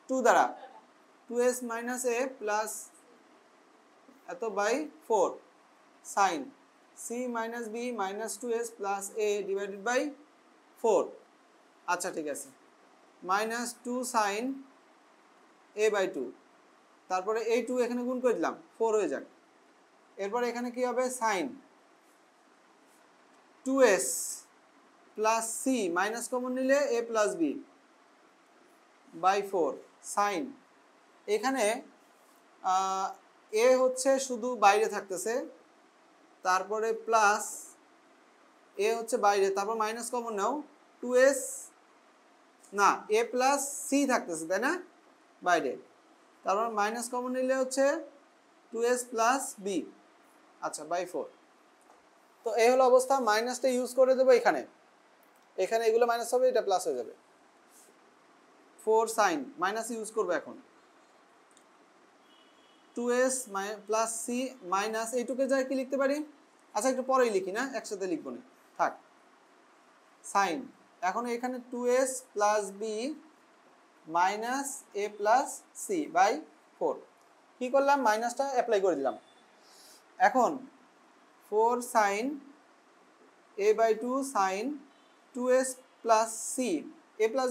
2 দ্বারা 2s minus a plus এত by 4 sine c minus b minus 2s plus a divided by 4। আচ্ছা ঠিক আছে, মাইনাস 2 সাইন a বাই 2, তারপরে এই 2 এখানে গুণ করে দিলাম 4 হয়ে যাক। এরপর এখানে কি হবে, sine 2s plus c minus common নিলে a plus b by 4 sine, এখানে এ হচ্ছে শুধু বাইরে থাকতেছে, তারপরে প্লাস এ হচ্ছে বাইরে, তারপর মাইনাস কমন নাও 2s না এ প্লাস সি থাকতেছে তাই না বাইরে, তারপর মাইনাস কমন নিলে হচ্ছে 2s প্লাস বি। আচ্ছা বাই 4। তো এই হলো অবস্থা, মাইনাসটা ইউজ করে দেবো এখানে, এখানে এগুলো মাইনাস হবে, এটা প্লাস হয়ে যাবে। 4 সাইন মাইনাস ইউজ করবো এখন, 2s প্লাস সি মাইনাস এইটুকে যায় কি লিখতে পারি, আচ্ছা একটু পরেই লিখি না, একসাথে লিখবো না থাক। সাইন এখন এখানে 2s plus B minus A plus C by 4, কী করলাম মাইনাসটা অ্যাপ্লাই করে দিলাম। এখন 4 sine a by 2 sine 2s plus C, A plus